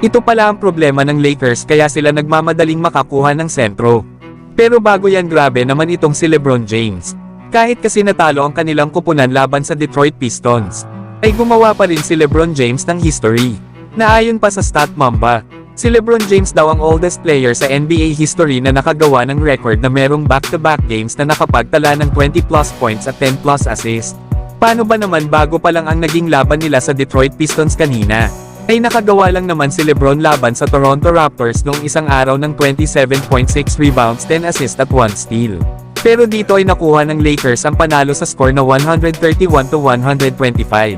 Ito pala ang problema ng Lakers kaya sila nagmamadaling makakuha ng sentro. Pero bago yan, grabe naman itong si LeBron James. Kahit kasi natalo ang kanilang kupunan laban sa Detroit Pistons, ay gumawa pa rin si LeBron James ng history. Naayon pa sa Stat Mamba, si LeBron James daw ang oldest player sa NBA history na nakagawa ng record na merong back-to-back games na nakapagtala ng 20+ points at 10+ assists. Paano ba naman bago pa lang ang naging laban nila sa Detroit Pistons kanina, ay nakagawa lang naman si LeBron laban sa Toronto Raptors noong isang araw ng 27.6 rebounds, 10 assists at 1 steal. Pero dito ay nakuha ng Lakers ang panalo sa score na 131-125.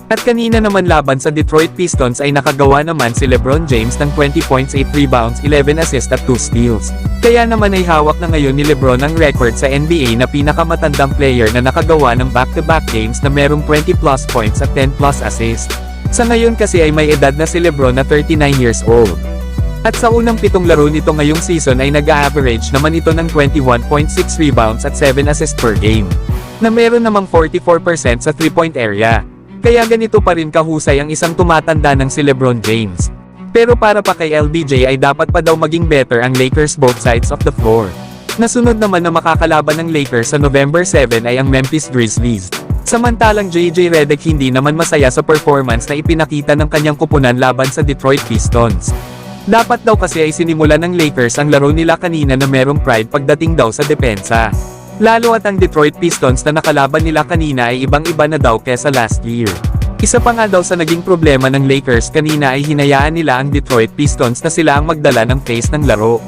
At kanina naman laban sa Detroit Pistons ay nakagawa naman si LeBron James ng 20.8 rebounds, 11 assists at 2 steals. Kaya naman ay hawak na ngayon ni LeBron ang record sa NBA na pinakamatandang player na nakagawa ng back-to-back games na merong 20+ points at 10+ assists. Sa ngayon kasi ay may edad na si LeBron na 39 years old. At sa unang 7 laro nito ngayong season ay nag-a-average naman ito ng 21.6 rebounds at 7 assists per game, na meron namang 44% sa 3-point area. Kaya ganito pa rin kahusay ang isang tumatanda ng si LeBron James. Pero para pa kay LBJ ay dapat pa daw maging better ang Lakers both sides of the floor. Nasunod naman na makakalaban ng Lakers sa November 7 ay ang Memphis Grizzlies. Samantalang JJ Redick hindi naman masaya sa performance na ipinakita ng kanyang kupunan laban sa Detroit Pistons. Dapat daw kasi ay sinimulan ng Lakers ang laro nila kanina na merong pride pagdating daw sa depensa. Lalo at ang Detroit Pistons na nakalaban nila kanina ay ibang-iba na daw kesa last year. Isa pa nga daw sa naging problema ng Lakers kanina ay hinayaan nila ang Detroit Pistons na sila ang magdala ng pace ng laro.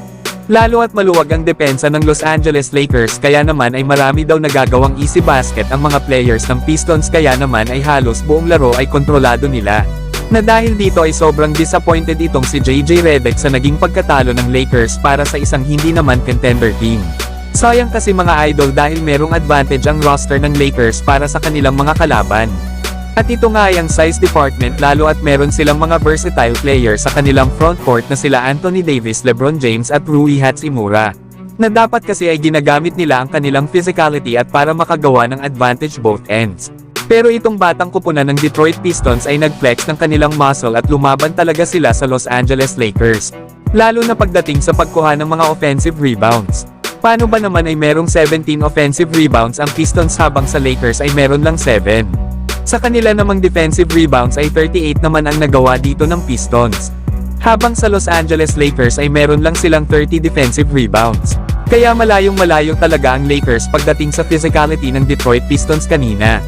Lalo at maluwag ang depensa ng Los Angeles Lakers kaya naman ay marami daw nagagawang easy basket ang mga players ng Pistons kaya naman ay halos buong laro ay kontrolado nila. Na dahil dito ay sobrang disappointed itong si JJ Redick sa naging pagkatalo ng Lakers para sa isang hindi naman contender team. Sayang kasi mga idol dahil merong advantage ang roster ng Lakers para sa kanilang mga kalaban. At ito nga ay ang size department lalo at meron silang mga versatile players sa kanilang frontcourt na sila Anthony Davis, LeBron James at Rui Hachimura. Na dapat kasi ay ginagamit nila ang kanilang physicality at para makagawa ng advantage both ends. Pero itong batang kupunan ng Detroit Pistons ay nag-flex ng kanilang muscle at lumaban talaga sila sa Los Angeles Lakers. Lalo na pagdating sa pagkuha ng mga offensive rebounds. Paano ba naman ay merong 17 offensive rebounds ang Pistons habang sa Lakers ay meron lang 7. Sa kanila namang defensive rebounds ay 38 naman ang nagawa dito ng Pistons. Habang sa Los Angeles Lakers ay meron lang silang 30 defensive rebounds. Kaya malayong-malayo talaga ang Lakers pagdating sa physicality ng Detroit Pistons kanina.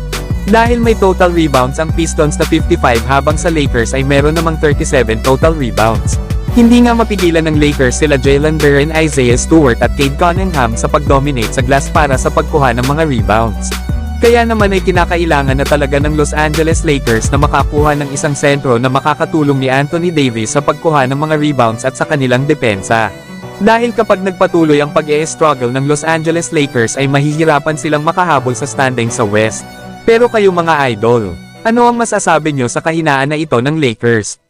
Dahil may total rebounds ang Pistons na 55 habang sa Lakers ay meron namang 37 total rebounds. Hindi nga mapigilan ng Lakers sila Jalen Duren, Isaiah Stewart at Cade Cunningham sa pag-dominate sa glass para sa pagkuha ng mga rebounds. Kaya naman ay kinakailangan na talaga ng Los Angeles Lakers na makakuha ng isang sentro na makakatulong ni Anthony Davis sa pagkuha ng mga rebounds at sa kanilang depensa. Dahil kapag nagpatuloy ang pag-e-struggle ng Los Angeles Lakers ay mahihirapan silang makahabol sa standing sa West. Pero kayo mga idol, ano ang masasabi nyo sa kahinaan na ito ng Lakers?